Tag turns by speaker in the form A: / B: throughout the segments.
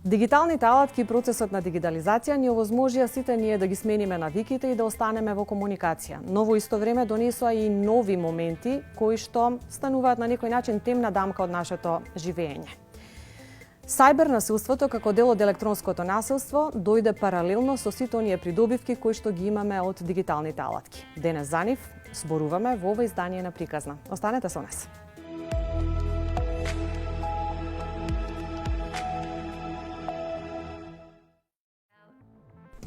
A: Дигиталните алатки и процесот на дигитализација ни овозможија сите ние да ги смениме навиките и да останеме во комуникација. Но во исто време донесоа и нови моменти кои што стануваат на некој начин темна дамка од нашето живење. Сајбер насилството како дел од електронското насилство дојде паралелно со сите оние придобивки кои што ги имаме од дигиталните алатки. Денес за нив зборуваме во ова издание на Приказна. Останете со нас.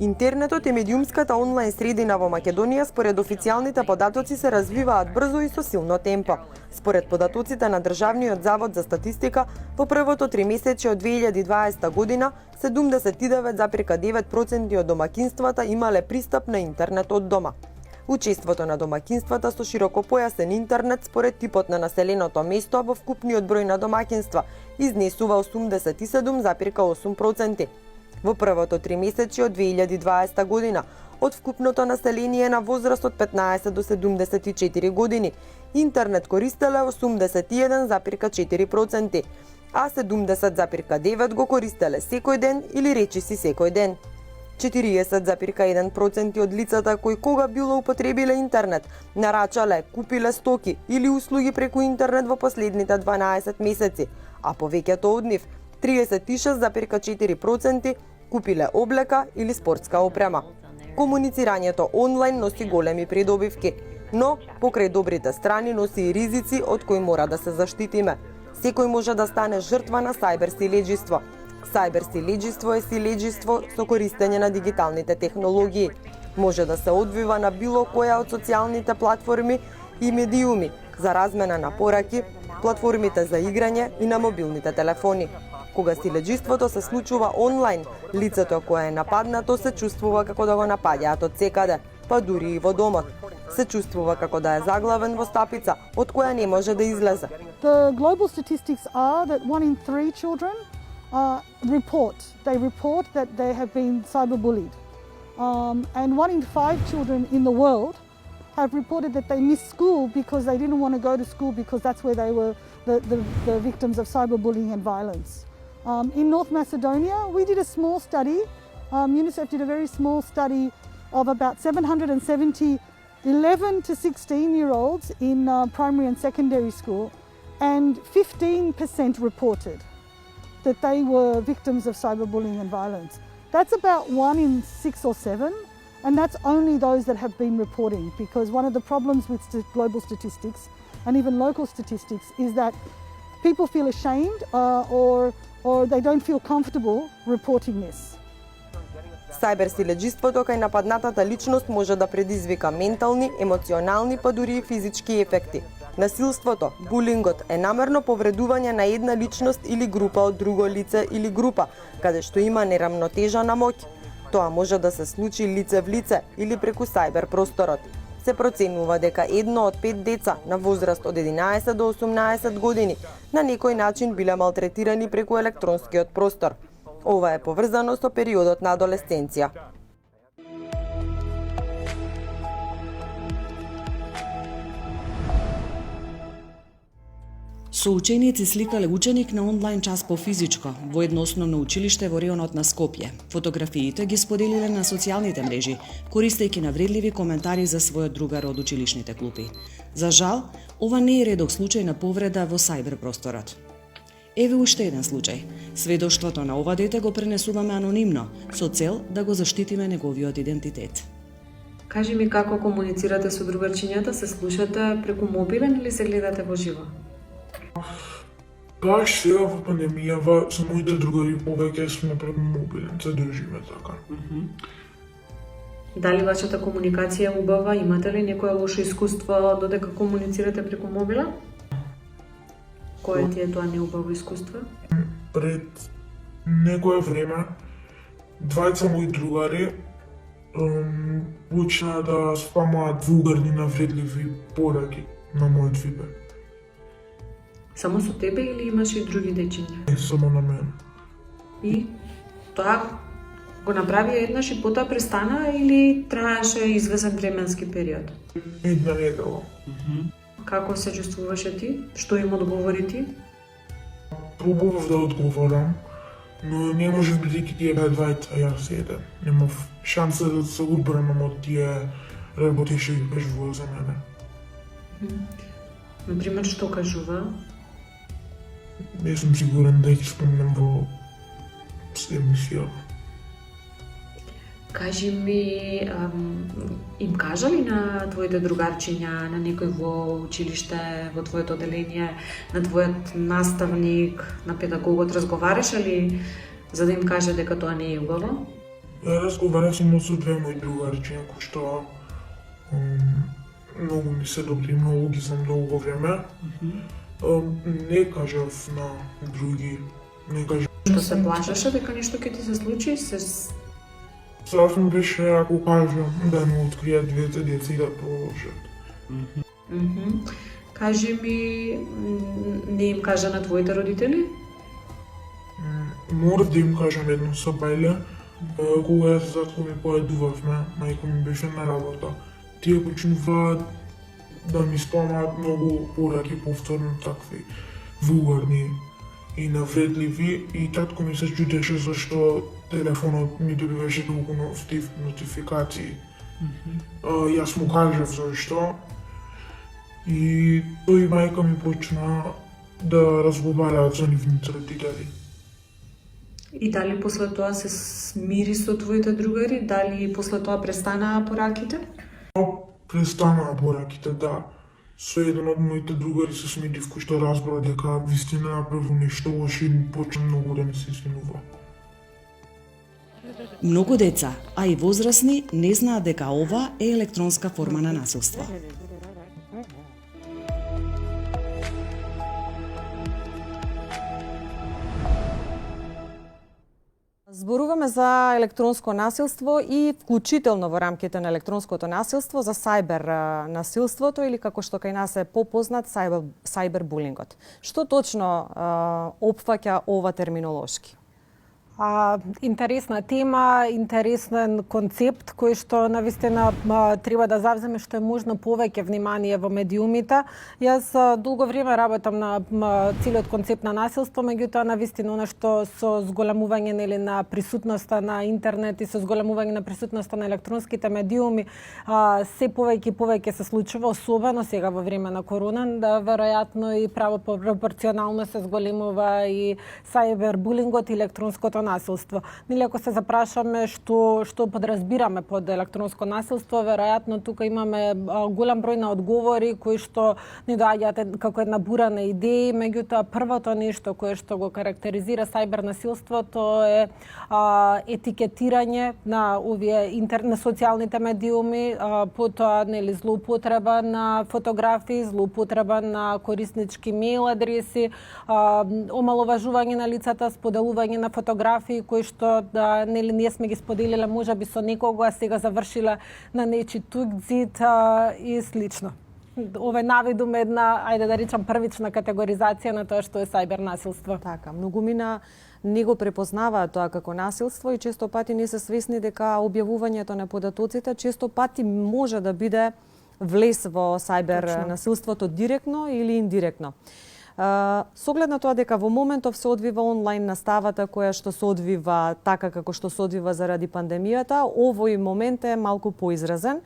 B: Интернетот и медиумската онлайн средина во Македонија според официјалните податоци се развиваат брзо и со силно темпо. Според податоците на Државниот завод за статистика, во првото тримесечие од 2020 година 79,9% од домакинствата имале пристап на интернет од дома. Учеството на домакинствата со широкопојасен интернет според типот на населеното место во вкупниот број на домакинства изнесува 87,8%. Во првото тримесечие од 2020 година, од вкупното население на возраст од 15 до 74 години, интернет користеле 81,4%, а 70,9% го користеле секој ден или речиси секој ден. 40,1% од лицата кои кога било употребиле интернет, нарачале, купиле стоки или услуги преку интернет во последните 12 месеци, а повеќето од нив, 36,4%, купиле облека или спортска опрема. Комуницирањето онлайн носи големи придобивки, но покрај добрите страни носи и ризици од кои мора да се заштитиме. Секој може да стане жртва на сајбер силеџиство. Сајбер силеџиство е силеџиство со користење на дигиталните технологии. Може да се одвива на било која од социјалните платформи и медиуми за размена на пораки, платформите за играње и на мобилните телефони. Кога силеџиството се случува онлайн, лицето кое е нападнато се чувствува како да го напаѓаат од секаде, па дури и во домот. Се чувствува како да е заглавен во стапица, од која не може да излезе.
C: The global statistics are that 1 in 3 children report that they have been cyberbullied. And 1 in 5 children in the world have reported that they missed school because they didn't want to go to school because that's where they were the victims of cyberbullying and violence. In North Macedonia, we did a small study. UNICEF did a very small study of about 770 11 to 16-year-olds in primary and secondary school, and 15% reported that they were victims of cyberbullying and violence. That's about 1 in 6 or 7, and that's only those that have been reporting, because one of the problems with global statistics and even local statistics is that people feel ashamed or they don't feel comfortable reporting this.
B: Сајбер силеџиството кај нападнатата личност може да предизвика ментални, емоционални, па дури и физички ефекти. Насилството, булингот е намерно повредување на една личност или група од друго лице или група, каде што има нерамнотежа на моќ. Тоа може да се случи лице в лице или преку сајбер просторот. Се проценува дека 1 од 5 деца на возраст од 11 до 18 години на некој начин биле малтретирани преку електронскиот простор. Ова е поврзано со периодот на адолесценција.
D: Соученици сликале ученик на онлайн час по физичко во едно основно училиште во районот на Скопје. Фотографиите ги споделиле на социјалните мрежи, користејќи навредливи коментари за својот другар од училишните клупи. За жал, ова не е редок случај на повреда во сајбер просторот. Еве уште еден случај. Сведоштвото на ова дете го пренесуваме анонимно, со цел да го заштитиме неговиот идентитет.
E: Кажи ми како комуницирате со другарчињата, се слушате преку мобилен или се гледате во живо?
F: Баш сега во пандемијава со моите другари повеќе сме преку мобилен, се држиме така.
E: Дали вашата комуникација е убава? Имате ли некое лошо искуство додека комуницирате преку мобила? Кое ти е тоа неубаво искуство?
F: Пред некое време, двајца мои другари почнаа да спамаат вулгарни навредливи пораки на мојот Вибер.
E: Само со тебе или имаш и други дечиња?
F: Не само на мене.
E: И тоа го направи еднаш и потоа престана или траеше извесен временски период?
F: Една недела.
E: Како се чувствуваше ти? Што им одговори ти?
F: Пробував да одговорам, Но не може бидејќи тие беа двајца, јас еден. Немав шанса да се одбранам од тие работи што ги кажуваа за мене.
E: Например, што кажува?
F: Не сум сигурен да ги спомнам во емисија.
E: Кажи ми, им кажа ли на твоите другарчиња, на некој во училиште, во твоето оделение, на твојот наставник, на педагогот, разговараше ли за да им каже дека тоа не е убаво?
F: Разговарав само со две мои другарчиња кои што многу ми се добри, многу ги знам долго време. Не кажав на други, не кажав.
E: Што се плашеше дека нешто ќе ти се случи?
F: Страшно ми беше ако кажам да не откријат двете деца и да продолжат.
E: Кажи ми, не им кажа на твоите родители?
F: Морав да им кажам едно со бајле, кога јас затоа ми поедувавме, мајка ми беше на работа. Тие почнуваат да ми спомнаат многу пораки повторно такви вулгарни и навредливи и татко ми се чудеше зашто телефонот ми добиваше толку нотификации. Јас му кажав зашто и тој и мајка ми почна да разговараат за нивните родители.
E: И дали после тоа се смири со твоите другари? Дали после тоа престанаа пораките?
F: Престанаа пораките, да. Со еден од моите другари се смирив кој што разбра дека вистина направил нешто лошо и почна многу да ми се извинува.
D: Многу деца, а и возрасни, не знаат дека ова е електронска форма на насилство.
A: Зборуваме за електронско насилство и вклучително во рамките на електронското насилство за сајбер насилството или како што кај нас е попознат сајбербулингот. Што точно опфаќа ова терминолошки?
G: Интересна тема, интересен концепт кој што навистина треба да завземе што е можно повеќе внимание во медиумите. Јас долго време работам на целиот концепт на насилство, меѓутоа навистина она што со зголемување нели на присутноста на интернет и со зголемување на присутноста на електронските медиуми се повеќе и повеќе се случува, особено сега во време на корона, да веројатно и право пропорционално се зголемува и сајбербулингот и електронското насилство. Нели ако се запрашаме што подразбираме под електронско насилство, веројатно тука имаме голем број на одговори кои што ни доаѓаат како една бура на идеи, меѓутоа првото нешто кое што го карактеризира сајбер насилството е етикетирање на овие на социјалните медиуми, потоа нели злоупотреба на фотографии, злоупотреба на кориснички мејл адреси, омаловажување на лицата, споделување на фотографии кои што нели ние сме ги споделиле можеби со некого, а сега завршила на нечи тук зид и слично. Ова е наведум една, ајде да речам, првична категоризација на тоа што е сајбер насилство.
A: Така, многумина не го препознаваат тоа како насилство и често пати не се свесни дека објавувањето на податоците често пати може да биде влез во сајбер насилството директно или индиректно. Со оглед на тоа дека во моментов се одвива онлайн наставата која што се одвива така како што се одвива заради пандемијата, овој момент е малку поизразен.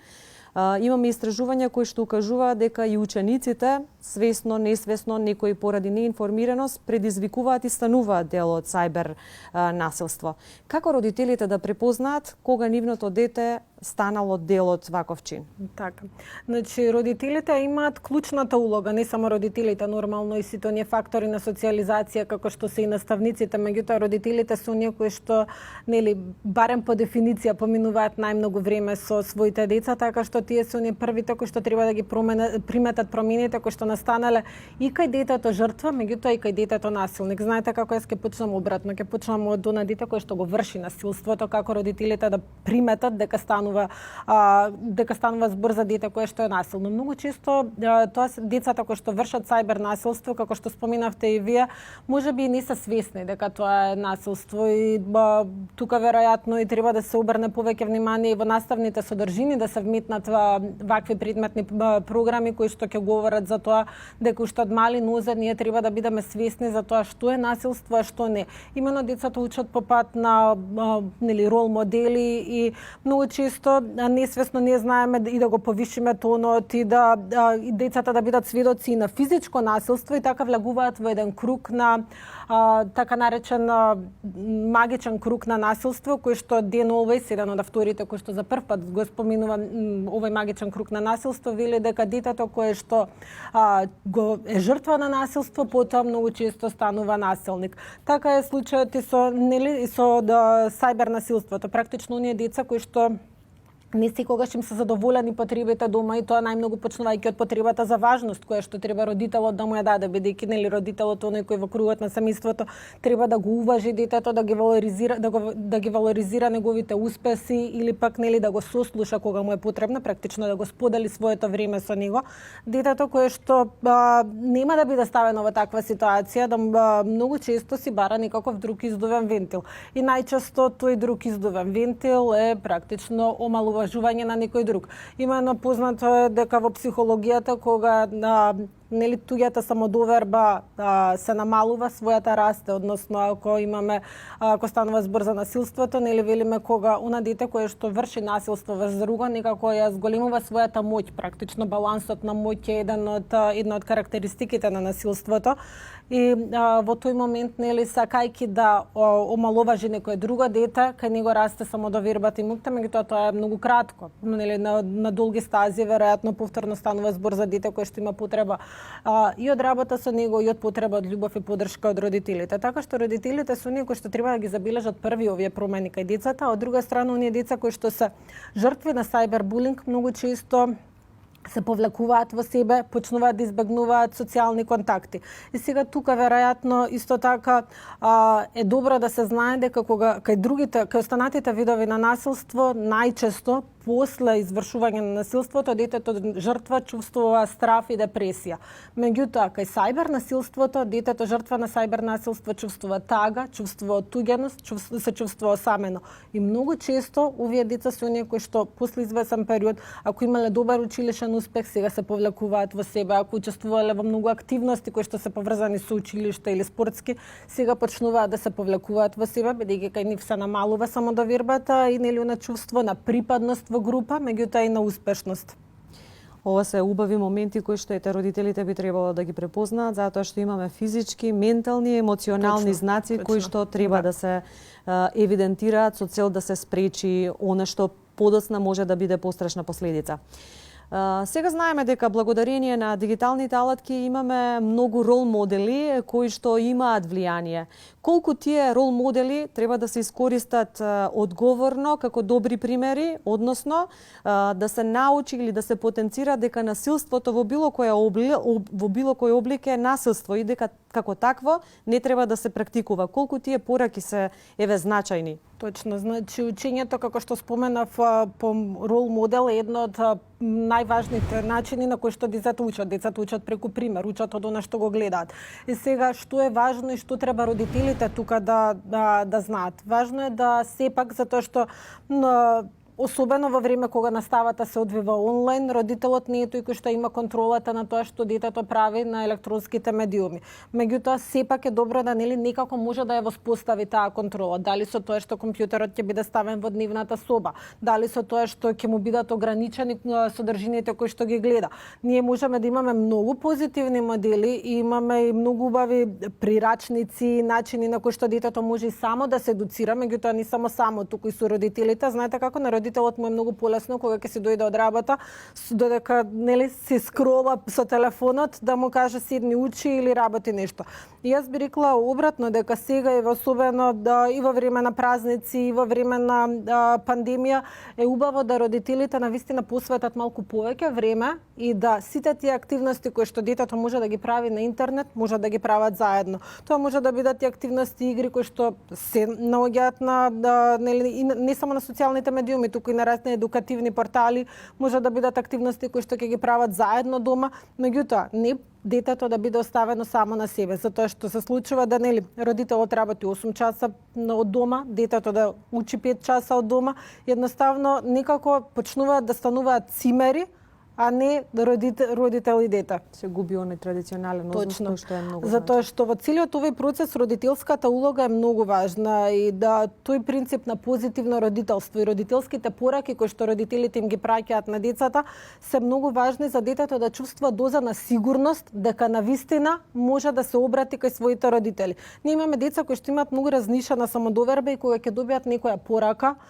A: Имаме истражувања кои што укажуваат дека и учениците, свесно, несвесно, некои поради неинформираност, предизвикуваат и стануваат дел од сајбер насилство. Како родителите да препознаат кога нивното дете станало дел од ваков чин?
G: Така. Значи, родителите имаат клучната улога, не само родителите, нормално и сите оние фактори на социализација, како што се и наставниците, меѓутоа родителите се оние кои што, нели, барем по дефиниција поминуваат најмногу време со своите деца, така што тие се оние првите кои што треба да ги приметат промените кои што настанале и кај детето жртва, меѓутоа и кај детето насилник. Знаете како јас ќе почнам обратно, ќе почнам од она дете кој што го врши насилството, како родителите да приметат дека станува станува збор за дете кое што е насилно. Многу често тоа се децата кои што вршат сајбер насилство, како што споминавте и вие, можеби и не се свесни дека тоа е насилство и тука веројатно и треба да се обрне повеќе внимание и во наставните содржини да се вметнат вакви предметни програми кои што ќе говорат за тоа дека уште од мали нозе ние треба да бидеме свесни за тоа што е насилство, а што не. Именно децата учат по пат на рол модели и многу често несвесно не знаеме и да го повишиме тонот и и децата да бидат сведоци на физичко насилство и така влегуваат во еден круг на така наречен магичен круг на насилство кој што Ден Олвејс, еден од авторите кој што за прв пат го споминува овој магичен круг на насилство, вели дека детето кое што го е жртва на насилство, потоа многу често станува насилник. Така е случајот и со сајбер насилството. Практично оние деца кои што не секогаш им се задоволени потребите дома и тоа најмногу почнувајќи од потребата за важност која што треба родителот да му ја даде, бидејќи родителот оној кој во кругот на семејството треба да го уважи детето, да ги валоризира неговите успеси или пак да го сослуша кога му е потребно, практично да го сподели своето време со него. Детето кое што нема да биде ставено во таква ситуација, многу често си бара некаков друг издувен вентил. И најчесто тој друг издувен вентил е практично омалување на некој друг. Имено познато е дека во психологијата кога туѓата самодоверба се намалува, својата расте, односно ако станува збор за насилството, велиме кога она дете кое што врши насилство врз друго, некако ја зголемува својата моќ, практично балансот на моќ е една од карактеристиките на насилството. И во тој момент, сакајќи да омаловажи некое друго дете, кај него расте самодовербата и моќта, меѓутоа тоа е многу кратко. На долги стази, веројатно повторно станува збор за дете кое што има потреба и од работа со него, и од потреба од љубов и поддршка од родителите. Така што родителите се оние кои што треба да ги забележат први овие промени кај децата, а од друга страна оние деца кои што се жртви на сајбербулинг многу често се повлекуваат во себе, почнуваат да избегнуваат социјални контакти. И сега тука веројатно исто така е добро да се знае дека кога кај останатите видови на насилство најчесто после извршување на насилството детето жртва чувствува страф и депресија. Меѓутоа кај сајбер насилството детето жртва на сајбер насилство чувствува тага, чувствува отуѓеност, се чувствува осамено. И многу често овие деца се оние кои што после извесен период, ако имале добар училишен успех, сега се повлекуваат во себе, ако учествувале во многу активности кои што се поврзани со училиште или спортски, сега почнуваат да се повлекуваат во себе, бидејќи кај нив се намалува самодовербата и на чувство на припадност во група, меѓутоа и на успешност.
A: Ова се убави моменти кои што родителите би требало да ги препознаат, затоа што имаме физички, ментални, емоционални знаци кои што треба да се евидентираат со цел да се спречи она што подоцна може да биде пострашна последица. Сега знаеме дека благодарение на дигиталните алатки имаме многу рол модели кои што имаат влијание. Колку тие рол модели треба да се искористат одговорно како добри примери, односно да се научи или да се потенцира дека насилството во било кој облик е насилство и дека како такво не треба да се практикува. Колку тие пораки се значајни?
G: Точно, значи учењето, како што споменав, по рол модел е едно од најважните начини на кои што децата учат. Децата учат преку пример, учат од она што го гледаат. И сега што е важно и што треба родителите тука да знаат? Важно е да сепак, затоа што особено во време кога наставата се одвива онлайн, родителот не е тој кој што има контролата на тоа што детето прави на електронските медиуми. Меѓутоа, сепак е добро да некако може да ја воспостави таа контрола. Дали со тоа што компјутерот ќе биде ставен во дневната соба, дали со тоа што ќе му бидат ограничени содржините кои што ги гледа. Ние можеме да имаме многу позитивни модели и имаме и многу убави прирачници, начини на кои што детето може и само да се едуцира, меѓутоа не само, туку и со родителите. Знаете како на родителот му е многу полесно кога ќе си дојде од работа, додека се скрола со телефонот да му каже седни учи или работи нешто. И јас би рекла обратно дека сега и особено и во време на празници и во време на пандемија е убаво да родителите навистина посветат малку повеќе време и да сите тие активности кои што детето може да ги прави на интернет, може да ги прават заедно. Тоа може да бидат и активности, игри кои што се наоѓаат на не само на социјалните медиуми, туку и на разни едукативни портали, може да бидат активности кои што ќе ги прават заедно дома, меѓутоа не детето да биде оставено само на себе, затоа што се случува да родителот работи 8 часа од дома, детето да учи 5 часа од дома, едноставно некако почнуваат да стануваат цимери, а не родител и дете.
A: Се губи оној традиционален однос кој што е многу важен.
G: Затоа што во целиот овој процес родителската улога е многу важна и да тој принцип на позитивно родителство и родителските пораки кои што родителите им ги праќаат на децата се многу важни за детето да чувствува доза на сигурност дека навистина може да се обрати кај своите родители. Ние имаме деца кои што имаат многу разнишена самодоверба и кога ќе добијат некоја порака,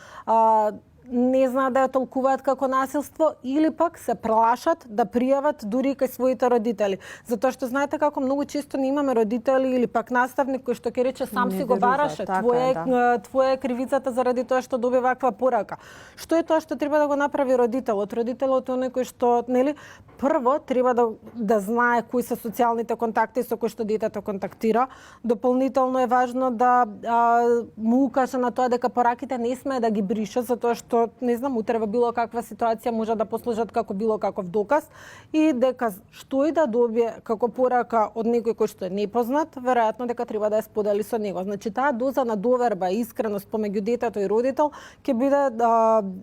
G: не знаат да ја толкуваат како насилство или пак се плашат да пријават дури кај своите родители. Затоа што знаете како многу често не имаме родители или пак наставник кој што ќе рече сам си го бараше, твоја е кривицата заради тоа што доби ваква порака. Што е тоа што треба да го направи родителот? Родителот е оној кој што, прво треба да знае кои се социјалните контакти со кои што детето контактира. Дополнително е важно да му укаже на тоа дека пораките не смее да ги брише, затоа што утре во било каква ситуација може да послужат како било каков доказ и дека што и да добие како порака од некој кој што е непознат, веројатно дека треба да ја сподели со него. Значи таа доза на доверба и искреност помеѓу детето и родител ќе биде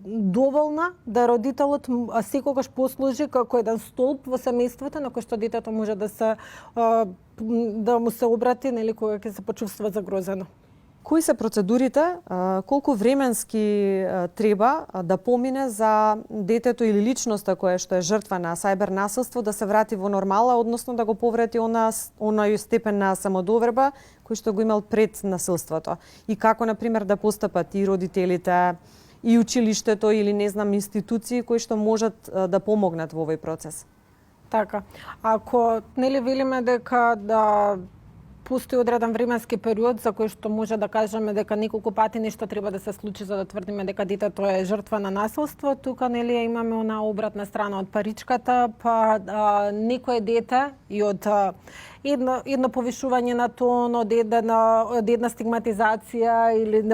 G: доволна да родителот секогаш послужи како еден столб во семејството на кој што детето може да му се обрати кога ќе се почувствува загрозено.
A: Кои се процедурите, колку временски треба да помине за детето или личноста која што е жртва на сајбер насилство да се врати во нормала, односно да го поврати онај степен на самодоверба кој што го имал пред насилството? И како, например, да постапат и родителите, и училиштето или институции кои што можат да помогнат во овој процес?
G: Така. Ако велиме дека постои одреден временски период за кој што може да кажеме дека неколку пати нешто треба да се случи за да тврдиме дека детето е жртва на насилство, тука имаме она обратна страна од паричката, па некое дете и од едно повишување на тон, од една стигматизација или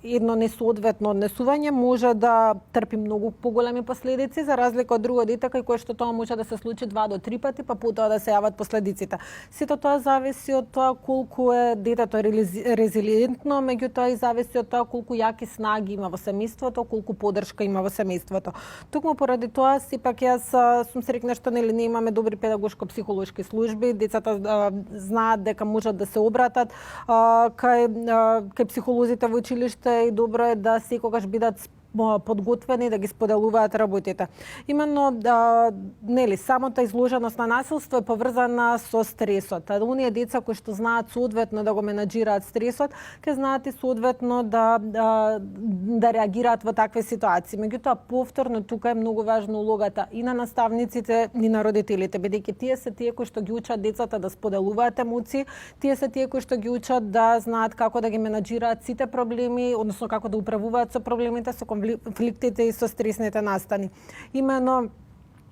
G: едно несоодветно однесување може да трпи многу поголеми последици за разлика од друго дете кај кое што тоа може да се случи 2 до 3 пати, па потоа да се јават последиците. Сето тоа зависи од тоа колку е детето резилиентно, меѓутоа и зависи од тоа колку јаки снаги има во семејството, колку поддршка има во семејството. Токму поради тоа сепак јас сум среќна што ние имаме добри педагошко-психолошки служби, децата знаат дека можат да се обратат кај психолозите во училиште и добро е да секогаш бидат подготвени да ги споделуваат работите. Именно самата изложеност на насилство е поврзана со стресот. Оние деца кои што знаат соодветно да го менаџираат стресот, ќе знаат и соодветно да реагираат во такви ситуации. Меѓутоа повторно тука е многу важна улогата и на наставниците и на родителите, бидејќи тие се тие кои што ги учат децата да споделуваат емоции, тие се тие кои што ги учат да знаат како да ги менаџираат сите проблеми, односно како да управуваат со проблемите, со конфликтите и со стресните настани. Именно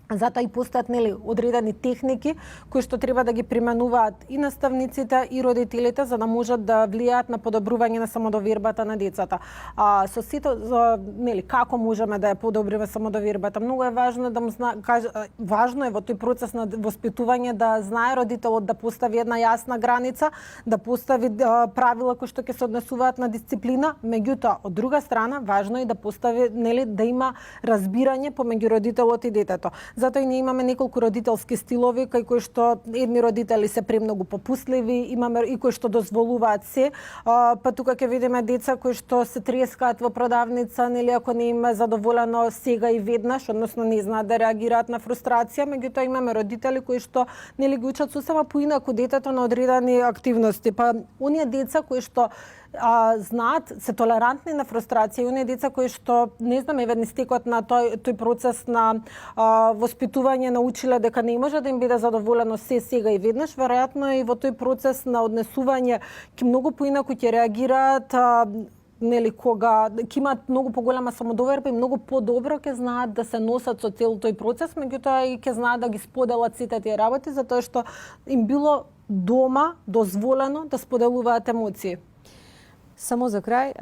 G: затоа и постојат одредени техники кои што треба да ги применуваат и наставниците и родителите за да можат да влијаат на подобрување на самодовербата на децата. Со сето како можеме да ја подобриме самодовербата? Многу е важно важно е во тој процес на воспитување да знае родителот да постави една јасна граница, да постави правила кои што ќе се однесуваат на дисциплина, меѓутоа од друга страна важно е да постави да има разбирање помеѓу родителот и детето. Затоа и ние имаме неколку родителски стилови кај кои што едни родители се премногу попустливи, имаме и кои што дозволуваат се, па тука ќе видиме деца кои што се трескаат во продавница, ако не им е задоволено сега и веднаш, односно не знаат да реагираат на фрустрација, меѓутоа имаме родители кои што ги учат сосема поинаку детето на одредени активности. Па оние деца кои што знаат, се толерантни на фрустрација и оние деца кои што еве стекот на тој процес на воспитување научиле дека не може да им биде задоволено се сега и веднаш, веројатно и во тој процес на однесување ќе многу поинаку ќе реагираат кога ќе имаат многу поголема самодоверба и многу подобро ќе знаат да се носат со цел тој процес, меѓутоа и ќе знаат да ги споделат сите тие работи затоа што им било дома дозволено да споделуваат емоции.
A: Само за крај,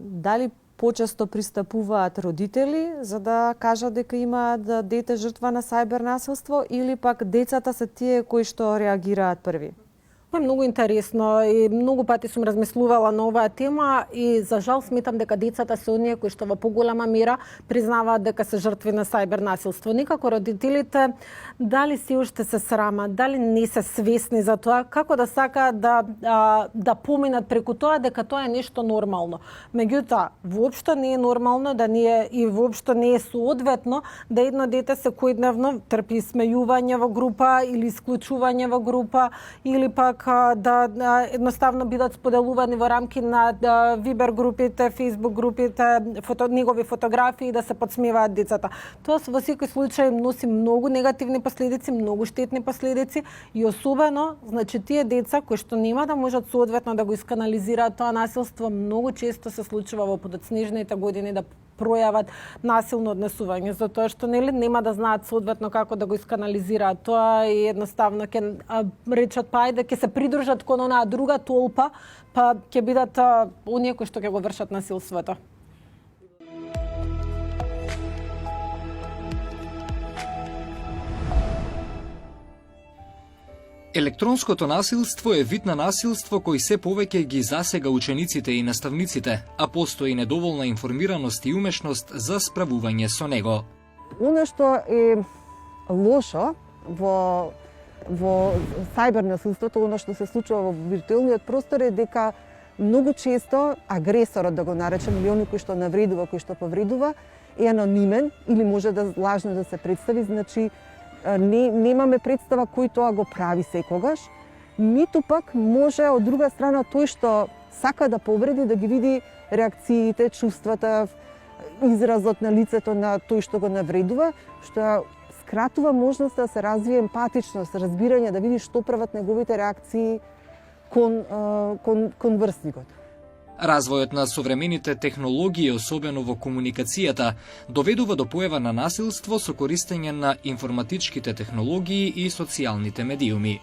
A: дали почесто пристапуваат родители за да кажат дека имаат дете жртва на сајбер насилство или пак децата се тие кои што реагираат први?
G: Тоа е многу интересно и многу пати сум размислувала на оваа тема и за жал сметам дека децата се оние кои што во поголема мера признаваат дека се жртви на сајбер насилство. Никако родителите дали се уште се срамат, дали не се свесни за тоа, како да сакаат да поминат преку тоа дека тоа е нешто нормално. Меѓутоа, воопшто не е нормално да ние и воопшто не е соодветно да едно дете секојдневно трпи смејување во група или исклучување во група или пак да едноставно бидат споделувани во рамки на Viber групите, Facebook групите, негови фотографии да се подсмеваат децата. Тоа во секој случај носи многу негативни последици, многу штетни последици и особено, значи тие деца кои што нема да можат соодветно да го исканализираат тоа насилство, многу често се случува во подоцнежните години да пројават насилно однесување, затоа што нема да знаат соодветно како да го исканализираат тоа и едноставно ќе речат па ајде ќе се придружат кон онаа друга толпа, па ќе бидат оние кои што ќе го вршат насилството.
H: Електронското насилство е вид на насилство кој се повеќе ги засега учениците и наставниците, а постои недоволна информираност и умешност за справување со него.
I: Оно што е лошо во сајбер насилството, оно што се случува во виртуелниот простор е дека многу често агресорот, да го наречем, или оној кој што навредува, кој што повредува, е анонимен или може да лажно да се представи, значи немаме представа кој тоа го прави секогаш, ниту пак може од друга страна тој што сака да повреди да ги види реакциите, чувствата, изразот на лицето на тој што го навредува, што скратува можност да се развие емпатичност, разбирање, да види што прават неговите реакции кон врсникот.
H: Развојот на современите технологии, особено во комуникацијата, доведува до појава на насилство со користење на информатичките технологии и социјалните медиуми.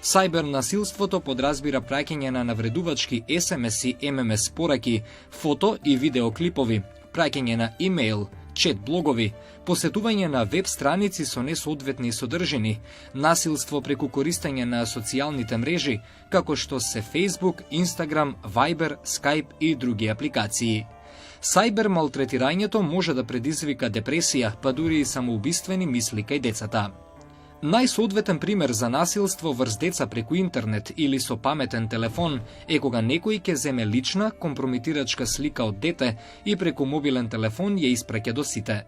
H: Сајбер насилството подразбира праќање на навредувачки SMS и MMS пораки, фото и видеоклипови, праќање на имејл, чет блогови, посетување на веб страници со несоодветни содржини, насилство преку користење на социјалните мрежи, како што се Facebook, Instagram, Viber, Skype и други апликации. Сајбер малтретирањето може да предизвика депресија, па дури и самоубиствени мисли кај децата. Најсоодветен пример за насилство врз деца преку интернет или со паметен телефон е кога некој ќе земе лична, компромитирачка слика од дете и преку мобилен телефон ја испраќа до сите.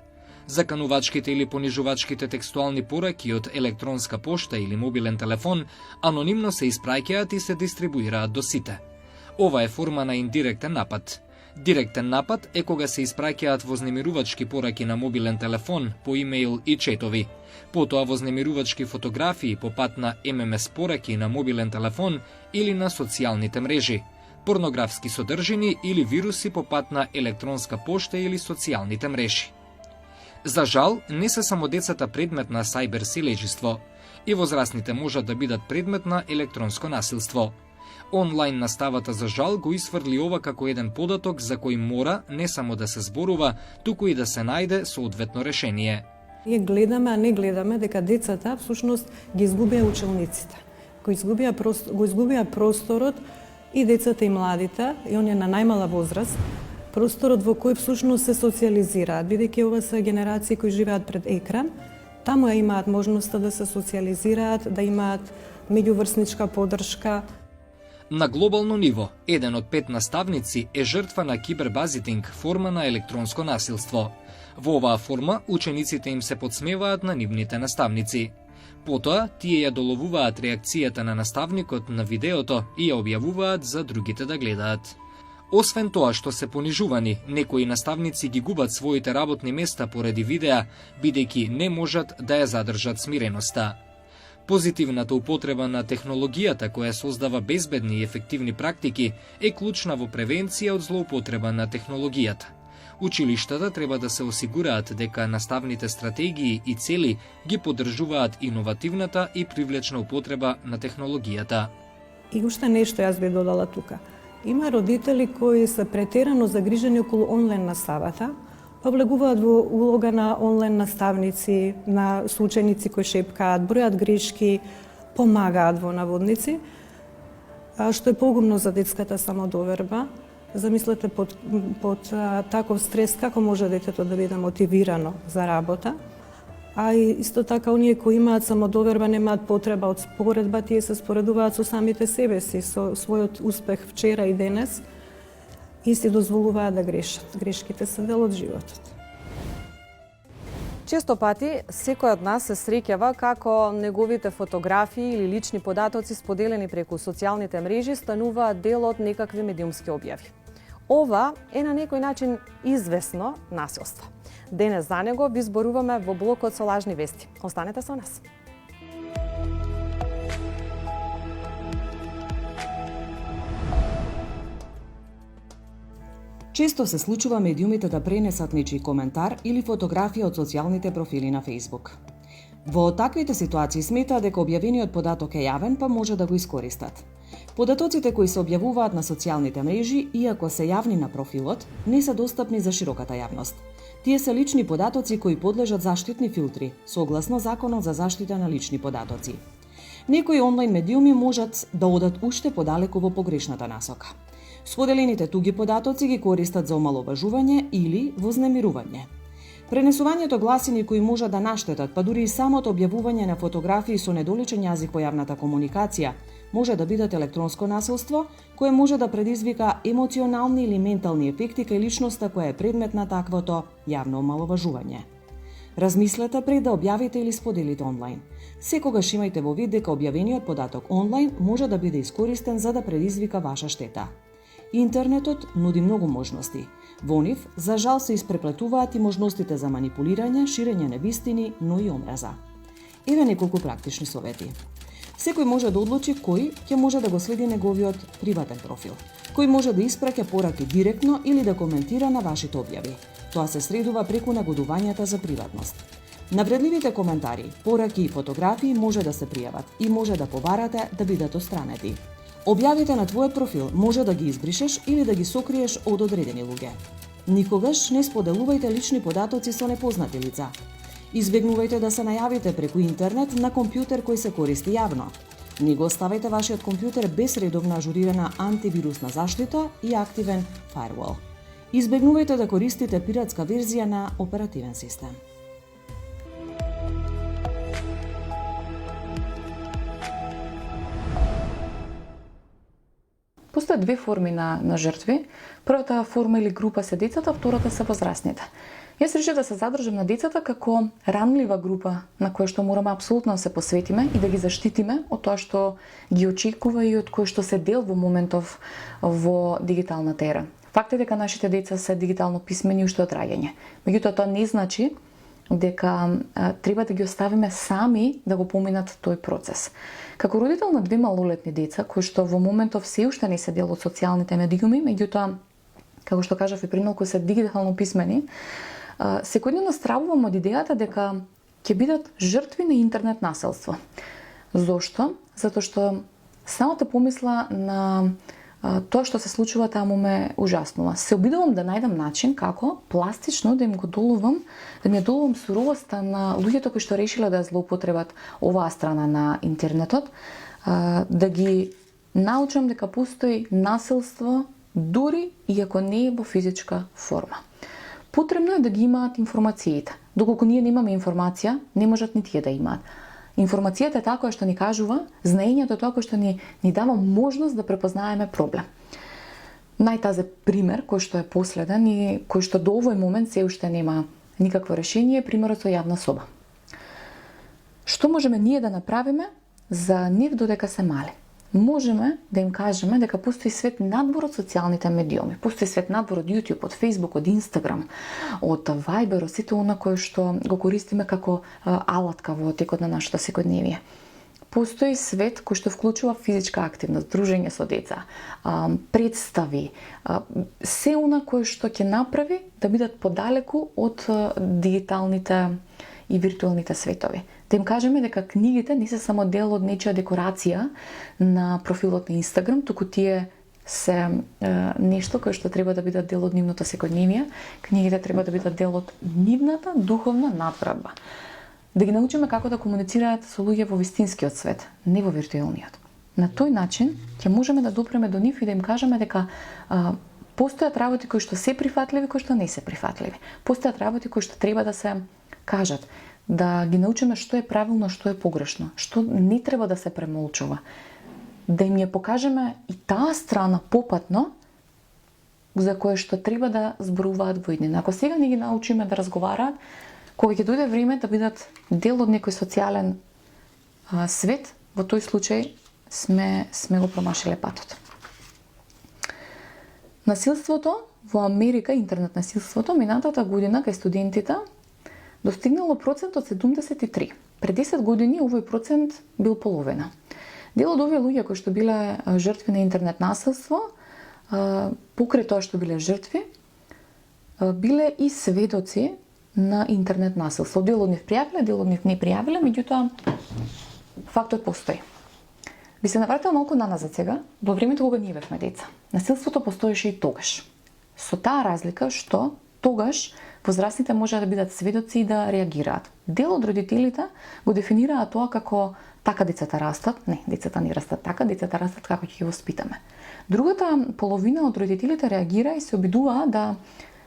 H: Заканувачките или понижувачките текстуални пораки од електронска пошта или мобилен телефон анонимно се испраќаат и се дистрибуираат до сите. Ова е форма на индиректен напад. Директен напад е кога се испраќаат вознемирувачки пораки на мобилен телефон, по имејл и четови. Потоа вознемирувачки фотографии по пат на MMS пораки на мобилен телефон или на социјалните мрежи, порнографски содржини или вируси по пат на електронска пошта или социјалните мрежи. За жал, не се само децата предмет на сајбер силеџиство. И возрастните можат да бидат предмет на електронско насилство. Онлайн наставата за жал го исфрли ова како еден податок за кој мора не само да се зборува, туку и да се најде соодветно решение.
J: Ние гледаме, а не гледаме дека децата всушност ги изгубија училниците. Го изгубија просторот и децата и младите, и оние на најмала возраст, просторот во кој всушност се социјализираат, бидејќи ова се генерации кои живеат пред екран, таму имаат можноста да се социјализираат, да имаат меѓуврсничка поддршка.
H: На глобално ниво, 1 од 5 наставници е жртва на кибербазитинг, форма на електронско насилство. Во оваа форма, учениците им се подсмеваат на нивните наставници. Потоа, тие ја доловуваат реакцијата на наставникот на видеото и ја објавуваат за другите да гледаат. Освен тоа што се понижувани, некои наставници ги губат своите работни места поради видеа, бидејќи не можат да ја задржат смиреноста. Позитивната употреба на технологијата која создава безбедни и ефективни практики е клучна во превенција од злоупотреба на технологијата. Училиштата треба да се осигураат дека наставните стратегии и цели ги поддржуваат иновативната и привлечна употреба на технологијата.
J: И уште нешто јас би додала тука. Има родители кои се претерано загрижени околу онлайн наставата, па влегуваат во улога на онлайн наставници, на соученици кои шепкаат, бројат грешки, помагаат во наводници, што е погубно за детската самодоверба. Замислете под таков стрес како може детето да биде мотивирано за работа. А и исто така оние кои имаат самодоверба немаат потреба од споредба, тие се споредуваат со самите себе си, со својот успех вчера и денес и си дозволуваат да грешат. Грешките се дел од животот.
A: Често пати, секој од нас се среќава како неговите фотографии или лични податоци споделени преку социјалните мрежи стануваат дел од некакви медиумски објави. Ова е на некој начин известно насилство. Денес за него ви зборуваме во блокот со лажни вести. Останете со нас.
D: Често се случува медиумите да пренесат нечи коментар или фотографија од социјалните профили на Facebook. Во таквите ситуации сметаат дека објавениот податок е јавен, па може да го искористат. Податоците кои се објавуваат на социјалните мрежи, иако се јавни на профилот, не се достапни за широката јавност. Тие се лични податоци кои подлежат заштитни филтри, согласно Законот за заштита на лични податоци. Некои онлайн медиуми можат да одат уште подалеку во погрешната насока. Споделените туги податоци ги користат за омаловажување или вознемирување. Пренесувањето гласини кои можат да наштетат, па дури и самото објавување на фотографии со недоличен јазик во јавната комуникација, може да бидат електронско насилство, кое може да предизвика емоционални или ментални ефекти кај личноста која е предмет на таквото јавно омаловажување. Размислете пред да објавите или споделите онлайн. Секогаш имајте во вид дека објавениот податок онлайн може да биде искористен за да предизвика ваша штета. Интернетот нуди многу можности. Во нив, за жал, се испреплетуваат и можностите за манипулирање, ширење невистини, но и омраза. Еве неколку практични совети. Секој може да одлучи кој ќе може да го следи неговиот приватен профил, кој може да испраќа пораки директно или да коментира на вашите објави. Тоа се средува преку нагодувањата за приватност. Навредливите коментари, пораки и фотографии може да се пријават и може да побарате да бидат отстранети. Објавите на твојот профил може да ги избришеш или да ги сокриеш од одредени луѓе. Никогаш не споделувајте лични податоци со непознати лица. Избегнувајте да се најавите преку интернет на компјутер кој се користи јавно. Не го оставајте вашиот компјутер без редовна ажурирана антивирусна заштита и активен firewall. Избегнувајте да користите пиратска верзија на оперативен систем.
K: Постојат две форми на жртви. Првата форма или група се децата, втората се возрастните. Јас решив да се задржам на децата како ранлива група на која што мораме апсолутно да се посветиме и да ги заштитиме од тоа што ги очекува и од кој што се дел во моментов во дигиталната ера. Факт е дека нашите деца се дигитално писмени уште од раѓање. Меѓутоа тоа не значи дека треба да ги оставиме сами да го поминат тој процес. Како родител на две малолетни деца, кои што во моментов се уште не се дел од социјалните медиуми, меѓутоа, како што кажав и принал, кои се дигитално писмени, секојдневно стравувам од идејата дека ќе бидат жртви на интернет насилство. Зошто? Затоа што самата помисла на тоа што се случува таму ме ужаснува. Се обидувам да најдам начин како пластично да им го долувам, да ми ја долувам суровоста на луѓето кои што решиле да злоупотребат оваа страна на интернетот, да ги научам дека постои насилство дури и ако не е во физичка форма. Потребно е да ги имаат информациите. Доколку ние немаме информација, не можат ни тие да имаат. Информацијата е таа која што ни кажува, знаењето е тоа кој што ни дава можност да препознаеме проблем. Најтазен пример кој што е последен и кој што до овој момент се уште нема никакво решение е примерот со јавна соба. Што можеме ние да направиме за нив додека се мали? Можеме да им кажеме дека постои свет надвор од социјалните медиуми. Постои свет надвор од YouTube, од Facebook, од Instagram, од Viber, од сите она кои што го користиме како алатка во текот на нашето секојдневие. Постои свет кој што вклучува физичка активност, дружење со деца, представи, се она кој што ќе направи да бидат подалеку од дигиталните и виртуелните светови. Да им кажеме дека книгите не се само дел од нечија декорација на профилот на Инстаграм, туку тие се нешто кое што треба да бидат дел од нивното секојдневие. Книгите треба да бидат дел од нивната духовна надградба. Да ги научиме како да комуницираат со луѓе во вистинскиот свет, не во виртуелниот. На тој начин ќе можеме да допреме до нив и да им кажеме дека постојат работи кои што се прифатливи, кои што не се прифатливи. Постојат работи кои што треба да се кажат, да ги научиме што е правилно, што е погрешно, што не треба да се премолчува. Да им ја покажеме и таа страна попатно за кое што треба да зборуваат во иднина. Ако сега не ги научиме да разговараат, кога ќе дојде време да бидат дел од некој социјален свет, во тој случај сме го промашиле патот. Насилството во Америка, интернет насилството, минатата година кај студентите достигнало процент од 73. Пред 10 години овој процент бил половина. Дел од овие луѓе кои што биле жртви на интернет насилство, покрај тоа што биле жртви, биле и сведоци на интернет насилство. Дел од нив пријавиле, дел од нив не пријавиле, меѓутоа фактот постои. Би се навратила малку наназад сега, во времето кога ние бевме деца. Насилството постоеше и тогаш. Со таа разлика што тогаш возрастните можеа да бидат сведоци и да реагираат. Дел од родителите го дефинираат тоа како така децата растат. Не, децата не растат така, децата растат како ќе ги воспитаме. Другата половина од родителите реагира и се обидуваа да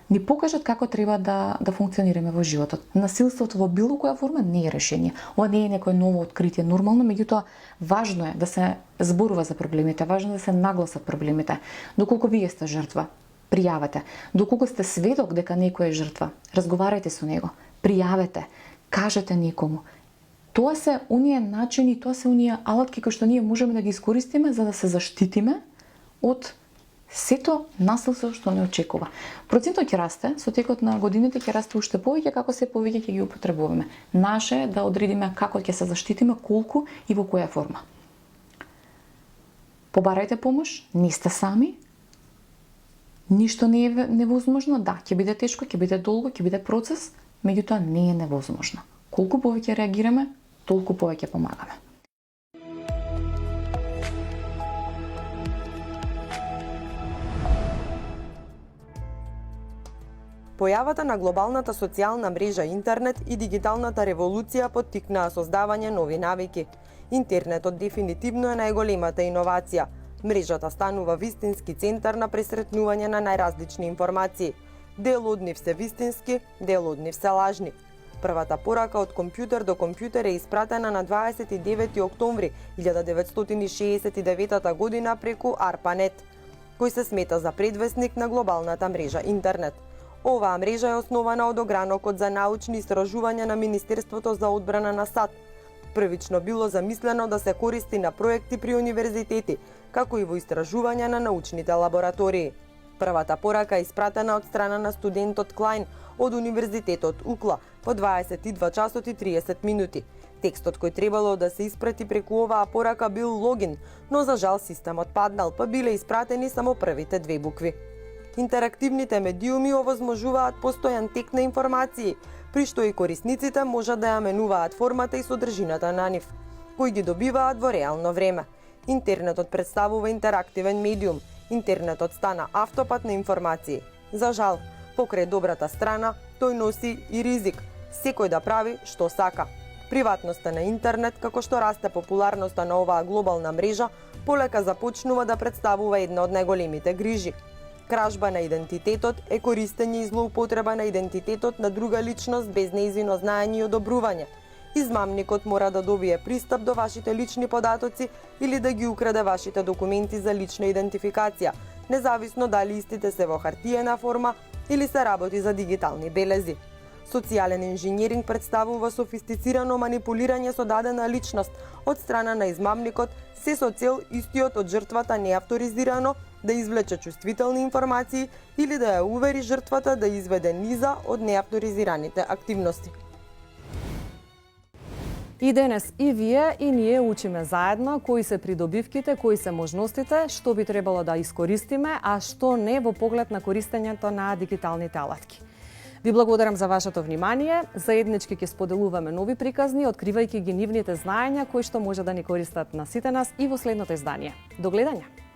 K: ни покажат како треба да функционираме во животот. Насилството во било која форма не е решение. Ова не е некој ново откритие, нормално, меѓутоа важно е да се зборува за проблемите, важно е да се нагласат проблемите. Доколку вие сте жртва, пријавете. Доколку сте сведок дека некој е жртва, разговарајте со него, пријавете, кажете некому. Тоа се оние начини, тоа се оние алатки кои што ние можеме да ги искористиме за да се заштитиме од сето насилство што не очекува. Процентот ќе расте, со текот на годините ќе расте уште повеќе, како се повеќе ќе ги употребуваме. Наше е да одредиме како ќе се заштитиме, колку и во која форма. Побарајте помош, не сте сами, ништо не е невозможно, да, ќе биде тешко, ќе биде долго, ќе биде процес, меѓутоа не е невозможно. Колку повеќе реагираме, толку повеќе помагаме.
B: Појавата на глобалната социјална мрежа интернет и дигиталната револуција поттикнаа создавање нови навики. Интернетот дефинитивно е најголемата иновација. Мрежата станува вистински центар на пресретнување на најразлични информации. Дел од нив се вистински, дел од нив се лажни. Првата порака од компјутер до компјутер е испратена на 29 октомври 1969 година преку ARPANET, кој се смета за предвесник на глобалната мрежа интернет. Оваа мрежа е основана од огранокот за научни истражувања на Министерството за одбрана на САД. Првично било замислено да се користи на проекти при универзитети, како и во истражувања на научните лаборатории. Првата порака е испратена од страна на студентот Клайн од Универзитетот УКЛА по 22 часот и 30 минути. Текстот кој требало да се испрати преку оваа порака бил логин, но за жал системот паднал, па биле испратени само првите две букви. Интерактивните медиуми овозможуваат постојан тек на информации, при што и корисниците можат да ја менуваат формата и содржината на нив, кои ги добиваат во реално време. Интернетот представува интерактивен медиум. Интернетот стана автопат на информации. За жал, покрај добрата страна, тој носи и ризик. Секој да прави што сака. Приватноста на интернет, како што расте популарноста на оваа глобална мрежа, полека започнува да представува една од најголемите грижи. Кражба на идентитетот е користење и злоупотреба на идентитетот на друга личност без нејзино знаење и одобрување. Измамникот мора да добие пристап до вашите лични податоци или да ги украде вашите документи за лична идентификација, независно дали истите се во хартиена форма или се работи за дигитални белези. Социјален инженеринг представува софистицирано манипулирање со дадена личност од страна на измамникот, се со цел истиот од жртвата неавторизирано да извлече чувствителни информации или да ја увери жртвата да изведе низа од неавторизираните активности.
A: И денес и вие и ние учиме заедно кои се придобивките, кои се можностите, што би требало да искористиме, а што не во поглед на користењето на дигиталните алатки. Ви благодарам за вашето внимание. Заеднички ќе споделуваме нови приказни, откривајќи ги нивните знаења кои што може да ни користат на сите нас и во следното издание. До гледање!